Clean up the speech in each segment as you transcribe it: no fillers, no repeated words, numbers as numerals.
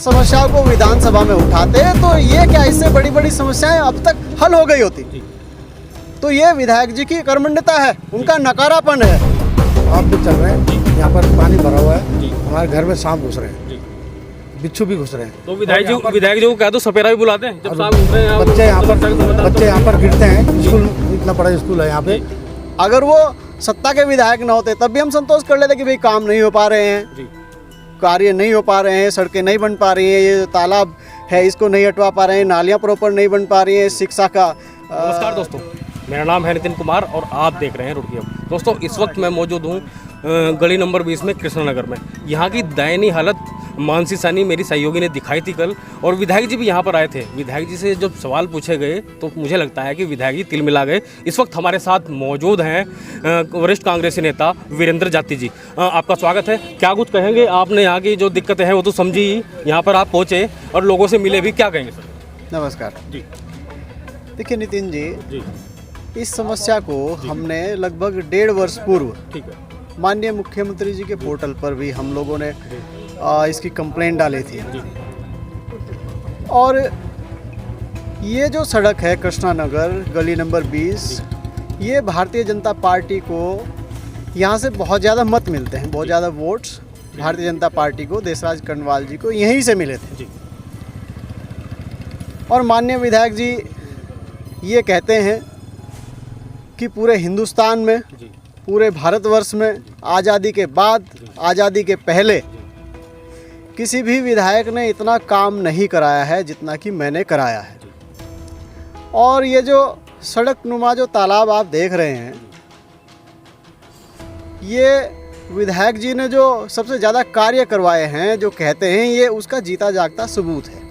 समस्याओं को विधानसभा में उठाते तो ये क्या इससे बड़ी बड़ी समस्याएं अब तक हल हो गई होती। तो ये विधायक जी की कर्मण्यता है, उनका नकारापन है। आप भी चल रहे हैं, यहाँ पर पानी भरा हुआ है, हमारे घर में सांप घुस रहे हैं, बिच्छू भी घुस रहे हैं। तो विधायक जी को कह दो सपेरा भी बुलाते हैं जब सांप घुस रहे हैं। बच्चे यहाँ पर गिरते हैं, स्कूल इतना बड़ा स्कूल है यहाँ पे। अगर वो सत्ता के विधायक न होते तब भी हम संतोष कर लेते कि भाई काम नहीं हो पा रहे हैं, कार्य नहीं हो पा रहे हैं, सड़कें नहीं बन पा रही हैं, ये तालाब है इसको नहीं हटवा पा रहे हैं, नालियाँ प्रॉपर नहीं बन पा रही हैं, शिक्षा का। नमस्कार दोस्तों, मेरा नाम है नितिन कुमार और आप देख रहे हैं रुड़की अब। दोस्तों इस वक्त मैं मौजूद हूँ गली नंबर 20 में कृष्णनगर में। यहाँ की दयनीय हालत मानसी सानी मेरी सहयोगी ने दिखाई थी कल, और विधायक जी भी यहाँ पर आए थे। विधायक जी से जब सवाल पूछे गए तो मुझे लगता है कि विधायक जी तिल मिला गए। इस वक्त हमारे साथ मौजूद हैं वरिष्ठ कांग्रेसी नेता वीरेंद्र जाती जी। आपका स्वागत है। क्या कुछ कहेंगे? आपने यहाँ की जो दिक्कतें हैं वो तो समझी, यहाँ पर आप पहुँचे और लोगों से मिले भी, क्या कहेंगे सर? नमस्कार जी। देखिए नितिन जी, इस समस्या को हमने लगभग 1.5 वर्ष पूर्व माननीय मुख्यमंत्री जी के पोर्टल पर भी हम लोगों ने इसकी कंप्लेंट डाली थी। और ये जो सड़क है कृष्णानगर गली नंबर 20, ये भारतीय जनता पार्टी को यहाँ से बहुत ज़्यादा मत मिलते हैं, बहुत ज़्यादा वोट्स भारतीय जनता पार्टी को, देशराज कर्णवाल जी को यहीं से मिले थे। और माननीय विधायक जी ये कहते हैं कि पूरे हिंदुस्तान में, पूरे भारतवर्ष में आज़ादी के बाद, आज़ादी के पहले किसी भी विधायक ने इतना काम नहीं कराया है जितना कि मैंने कराया है। और ये जो सड़क नुमा जो तालाब आप देख रहे हैं, ये विधायक जी ने जो सबसे ज़्यादा कार्य करवाए हैं, जो कहते हैं, ये उसका जीता जागता सबूत है।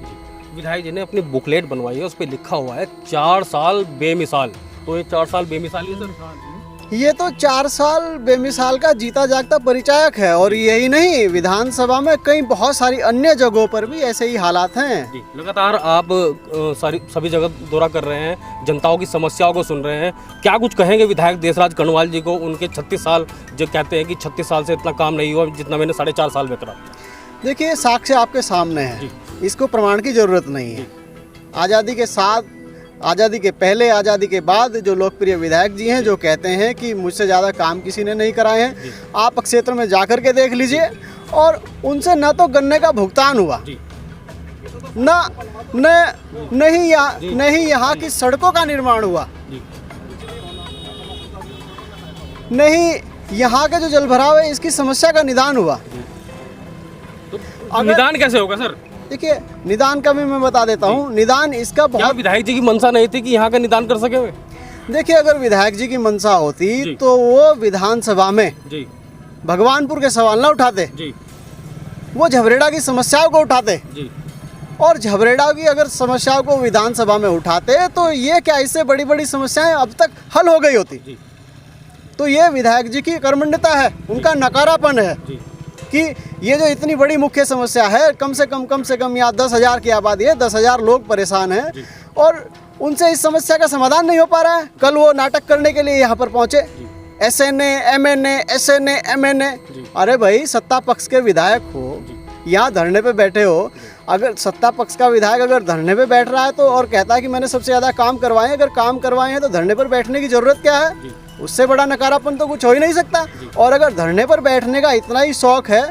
विधायक जी ने अपनी बुकलेट बनवाई है, उस पर लिखा हुआ है 4 साल बेमिसाल। तो ये 4 साल बेमिसाल ही सर? ये तो 4 साल बेमिसाल का जीता जागता परिचायक है। और यही नहीं, विधानसभा में कई बहुत सारी अन्य जगहों पर भी ऐसे ही हालात हैं। जी, लगातार आप सभी जगह दौरा कर रहे हैं, जनताओं की समस्याओं को सुन रहे हैं। क्या कुछ कहेंगे विधायक देशराज कर्णवाल जी को? उनके 36 साल जो कहते हैं कि 36 साल से इतना काम नहीं हुआ जितना मैंने 4.5 साल में करा। देखिए, साक्ष्य आपके सामने है, इसको प्रमाण की जरूरत नहीं है। आज़ादी के साथ, आज़ादी के पहले, आज़ादी के बाद जो लोकप्रिय विधायक जी हैं, जो कहते हैं कि मुझसे ज़्यादा काम किसी ने नहीं कराए हैं, आप क्षेत्र में जाकर के देख लीजिए। और उनसे न तो गन्ने का भुगतान हुआ, नहीं यहाँ की सड़कों का निर्माण हुआ, नहीं यहाँ के जो जलभराव है इसकी समस्या का निदान हुआ। तो निदान कैसे होगा सर? देखिए, निदान का भी मैं बता देता हूँ। निदान इसका बहुत, विधायक जी की मंशा नहीं थी कि यहाँ का निदान कर सके वे? देखिए, अगर विधायक जी की मंशा होती तो वो विधानसभा में भगवानपुर के सवाल ना उठाते, वो झबरेड़ा की समस्याओं को उठाते। और झबरेड़ा की अगर समस्याओं को विधानसभा में उठाते तो ये क्या इससे बड़ी बड़ी समस्याएं अब तक हल हो गई होती। तो ये विधायक जी की कर्मण्यता है, उनका नकारापन है कि ये जो इतनी बड़ी मुख्य समस्या है, कम से कम यहाँ 10,000 की आबादी है, 10,000 लोग परेशान हैं और उनसे इस समस्या का समाधान नहीं हो पा रहा है। कल वो नाटक करने के लिए यहाँ पर पहुँचे, SNA, MNA, SNA, MNA। अरे भाई, सत्ता पक्ष के विधायक हो, यहाँ धरने पे बैठे हो, अगर सत्ता पक्ष का विधायक अगर धरने पे बैठ रहा है तो और कहता है कि मैंने सबसे ज़्यादा काम करवाए हैं, अगर काम करवाए हैं तो धरने पर बैठने की ज़रूरत क्या है? उससे बड़ा नकारापन तो कुछ हो ही नहीं सकता। और अगर धरने पर बैठने का इतना ही शौक है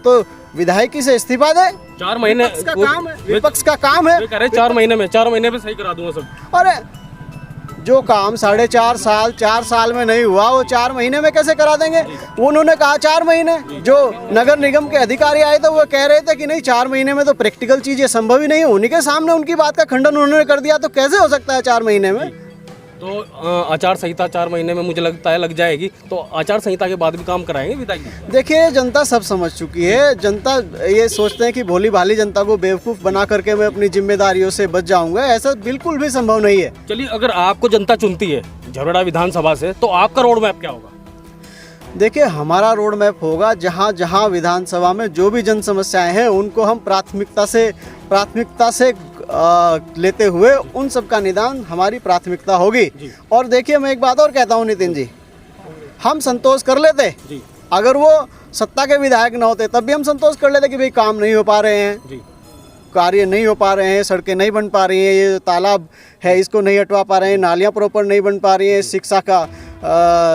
तो विधायकी से इस्तीफा दे। 4 महीने विपक्ष का काम है, विपक्ष का काम है। 4 महीने में सही करा दूंगा सब। अरे जो काम 4.5 साल में नहीं हुआ, वो 4 महीने में कैसे करा देंगे? उन्होंने कहा 4 महीने। जो नगर निगम के अधिकारी आए थे वो कह रहे थे कि नहीं, 4 महीने में तो प्रैक्टिकल चीजें संभव ही नहीं है। उन्हीं के सामने उनकी बात का खंडन उन्होंने कर दिया, तो कैसे हो सकता है 4 महीने में? तो आचार संहिता 4 महीने में मुझे लगता है लग जाएगी, तो आचार संहिता के बाद भी काम कराएंगे विधायक जी? देखिए, जनता सब समझ चुकी है। जनता ये सोचते हैं कि भोली भाली जनता को बेवकूफ़ बना करके मैं अपनी जिम्मेदारियों से बच जाऊंगा, ऐसा बिल्कुल भी संभव नहीं है। चलिए, अगर आपको जनता चुनती है झबरेड़ा विधानसभा से, तो आपका रोड मैप क्या होगा? देखिए, हमारा रोड मैप होगा, जहाँ जहाँ विधानसभा में जो भी जन समस्याएं हैं उनको हम प्राथमिकता से लेते हुए उन सब का निदान हमारी प्राथमिकता होगी। और देखिए, मैं एक बात और कहता हूँ नितिन जी, हम संतोष कर लेते, अगर वो सत्ता के विधायक न होते तब भी हम संतोष कर लेते कि भाई काम नहीं हो पा रहे हैं, कार्य नहीं हो पा रहे हैं, सड़कें नहीं बन पा रही हैं, ये जो तालाब है इसको नहीं हटवा पा रहे हैं, नालियाँ प्रॉपर नहीं बन पा रही हैं, शिक्षा का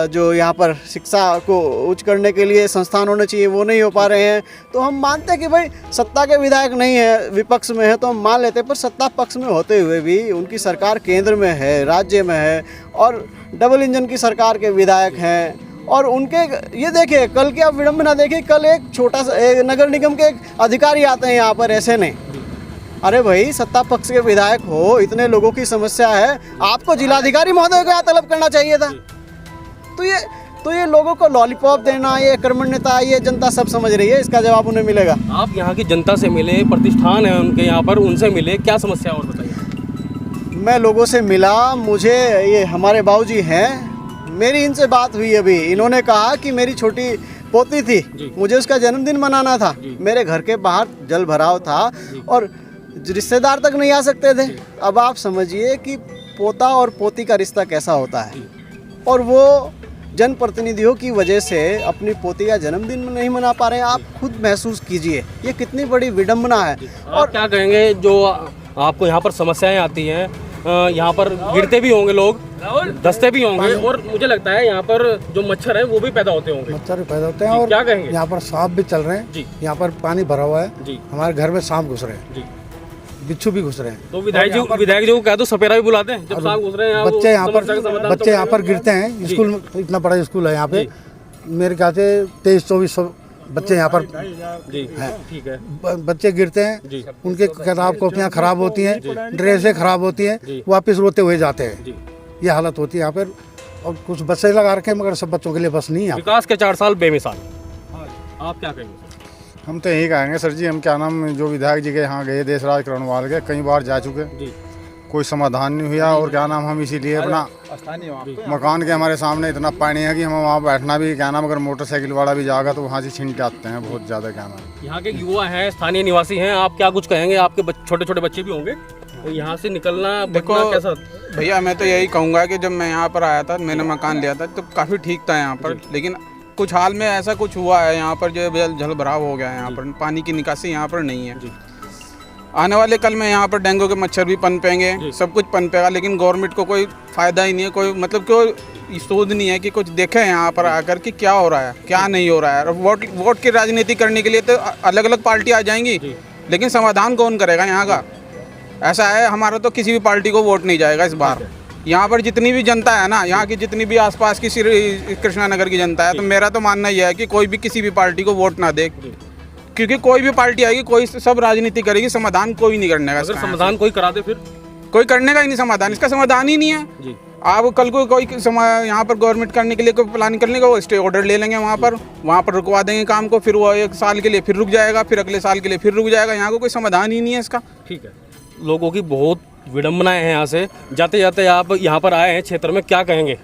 जो यहाँ पर शिक्षा को उच्च करने के लिए संस्थान होने चाहिए वो नहीं हो पा रहे हैं। तो हम मानते हैं कि भाई सत्ता के विधायक नहीं है, विपक्ष में है तो हम मान लेते हैं, पर सत्ता पक्ष में होते हुए भी उनकी सरकार केंद्र में है, राज्य में है और डबल इंजन की सरकार के विधायक हैं। और उनके ये देखिए, कल की आप विडम्बना देखिए, कल एक छोटा सा नगर निगम के एक अधिकारी आते हैं यहाँ पर ऐसे नहीं। अरे भाई, सत्ता पक्ष के विधायक हो, इतने लोगों की समस्या है, आपको जिलाधिकारी महोदय को यहाँ तलब करना चाहिए था। तो ये लोगों को लॉलीपॉप देना, ये कर्मण्यता, ये जनता सब समझ रही है, इसका जवाब उन्हें मिलेगा। आप यहाँ की जनता से मिले, प्रतिष्ठान है उनके यहाँ पर, उनसे मिले, क्या समस्या और बताइए। मैं लोगों से मिला, मुझे ये हमारे बाबूजी हैं, मेरी इनसे बात हुई अभी। इन्होंने कहा कि मेरी छोटी पोती थी, मुझे उसका जन्मदिन मनाना था, मेरे घर के बाहर जल भराव था और रिश्तेदार तक नहीं आ सकते थे। अब आप समझिए कि पोता और पोती का रिश्ता कैसा होता है, और वो जनप्रतिनिधियों की वजह से अपनी पोती का जन्मदिन नहीं मना पा रहे हैं। आप खुद महसूस कीजिए ये कितनी बड़ी विडंबना है। और क्या कहेंगे जो आपको यहाँ पर समस्याएं आती हैं, यहाँ पर गिरते भी होंगे लोग, दस्ते भी होंगे, और मुझे लगता है यहाँ पर जो मच्छर है वो भी पैदा होते होंगे। मच्छर भी पैदा होते हैं और क्या कहेंगे, यहाँ पर सांप भी चल रहे हैं, यहाँ पर पानी भरा हुआ है, हमारे घर में सांप घुस रहे हैं, बिच्छू भी घुस रहे हैं। तो विधायक जी को कह दो सपेरा भी बुलाते हैं जब सांप घुस रहे हैं। बच्चे यहाँ पर गिरते हैं, स्कूल इतना बड़ा स्कूल है यहाँ पे, मेरे ख्याल से 23-24 बच्चे यहाँ पर हैं। ठीक है, बच्चे गिरते हैं, उनके किताब कॉपियाँ खराब होती हैं, ड्रेसें खराब होती हैं, वापस रोते हुए जाते हैं। ये हालत होती है यहाँ पर। और कुछ बच्चे लगा रखे हैं मगर सब बच्चों के लिए बस नहीं है। विकास के 4 साल बेमिसाल, आप क्या कहेंगे। हम तो यही कहेंगे सर जी, हम क्या नाम जो विधायक जी के यहाँ गए देशराज करणवाल के, कई बार जा चुके, कोई समाधान नहीं हुआ। और क्या नाम हम इसीलिए अपना मकान के हमारे सामने इतना पानी है कि हम वहाँ बैठना भी क्या नाम, अगर मोटरसाइकिल वाला भी जाएगा तो वहाँ से छिन जाते हैं बहुत ज़्यादा। क्या नाम यहाँ के युवा हैं, स्थानीय निवासी हैं, आप क्या कुछ कहेंगे। आपके छोटे छोटे बच्चे भी होंगे, तो यहाँ से निकलना देखो कैसा। भैया, मैं तो यही कहूँगा कि जब मैं यहाँ पर आया था, मैंने मकान लिया था तो काफ़ी ठीक था यहाँ पर, लेकिन कुछ हाल में ऐसा कुछ हुआ है यहाँ पर जो जल भराव हो गया है। यहाँ पर पानी की निकासी यहाँ पर नहीं है। आने वाले कल में यहाँ पर डेंगू के मच्छर भी पनपेंगे, सब कुछ पनपेगा, लेकिन गवर्नमेंट को कोई फ़ायदा ही नहीं है, कोई मतलब कोई शोध नहीं है कि कुछ देखे यहाँ पर आकर कि क्या हो रहा है क्या नहीं हो रहा है। और वोट की राजनीति करने के लिए तो अलग अलग पार्टी आ जाएंगी, लेकिन समाधान कौन करेगा यहाँ का। ऐसा है, हमारा तो किसी भी पार्टी को वोट नहीं जाएगा इस बार। यहाँ पर जितनी भी जनता है ना, यहाँ की जितनी भी आसपास की कृष्णा नगर की जनता है, तो मेरा तो मानना यह है कि कोई भी किसी भी पार्टी को वोट ना दे, क्योंकि कोई भी पार्टी आएगी, कोई सब राजनीति करेगी, समाधान कोई नहीं करने का। अगर समाधान कोई करा दे, फिर कोई करने का ही नहीं समाधान, इसका समाधान ही नहीं है। आप कल को कोई यहाँ पर गवर्नमेंट करने के लिए कोई प्लानिंग करने का, वो स्टे ऑर्डर ले लेंगे वहाँ पर रुकवा देंगे काम को, फिर वो 1 साल के लिए फिर रुक जाएगा, फिर अगले साल के लिए फिर रुक जाएगा। यहाँ को कोई समाधान ही नहीं है इसका। ठीक है, लोगों की बहुत विडम्बनाएं हैं। यहाँ से जाते जाते आप यहाँ पर आए हैं क्षेत्र में, क्या कहेंगे।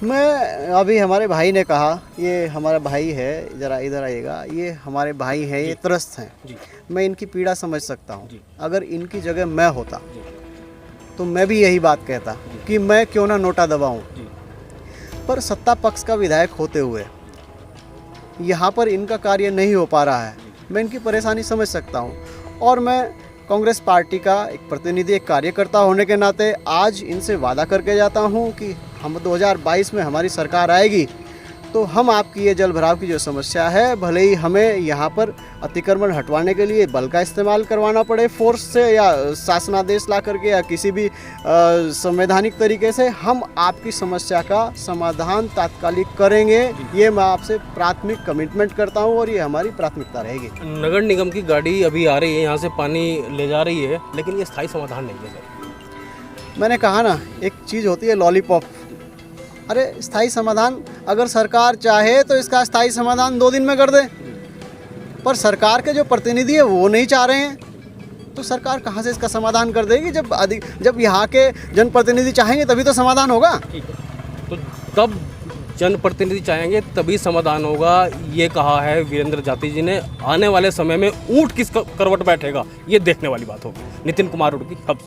मैं अभी हमारे भाई ने कहा, ये हमारा भाई है, ज़रा इधर आइएगा, ये हमारे भाई हैं, ये त्रस्त हैं। मैं इनकी पीड़ा समझ सकता हूँ। अगर इनकी जगह मैं होता तो मैं भी यही बात कहता कि मैं क्यों ना नोटा दबाऊँ। पर सत्ता पक्ष का विधायक होते हुए यहाँ पर इनका कार्य नहीं हो पा रहा है। मैं इनकी परेशानी समझ सकता हूँ, और मैं कांग्रेस पार्टी का एक प्रतिनिधि, एक कार्यकर्ता होने के नाते आज इनसे वादा करके जाता हूं कि हम 2022 में हमारी सरकार आएगी तो हम आपकी ये जल भराव की जो समस्या है, भले ही हमें यहाँ पर अतिक्रमण हटवाने के लिए बल का इस्तेमाल करवाना पड़े फोर्स से, या शासनादेश ला करके, या किसी भी संवैधानिक तरीके से, हम आपकी समस्या का समाधान तात्कालिक करेंगे। ये मैं आपसे प्राथमिक कमिटमेंट करता हूँ और ये हमारी प्राथमिकता रहेगी। नगर निगम की गाड़ी अभी आ रही है, यहाँ से पानी ले जा रही है, लेकिन ये स्थायी समाधान नहीं है सर। मैंने कहा ना, एक चीज़ होती है लॉलीपॉप। अरे स्थायी समाधान अगर सरकार चाहे तो इसका स्थायी समाधान 2 दिन में कर दे, पर सरकार के जो प्रतिनिधि है वो नहीं चाह रहे हैं, तो सरकार कहाँ से इसका समाधान कर देगी। जब यहाँ के जनप्रतिनिधि चाहेंगे तभी तो समाधान होगा। ठीक है, तो तब जनप्रतिनिधि चाहेंगे तभी समाधान होगा, ये कहा है वीरेंद्र जाति जी ने। आने वाले समय में ऊँट किस करवट बैठेगा, ये देखने वाली बात होगी। नितिन कुमार रुड़की, हब।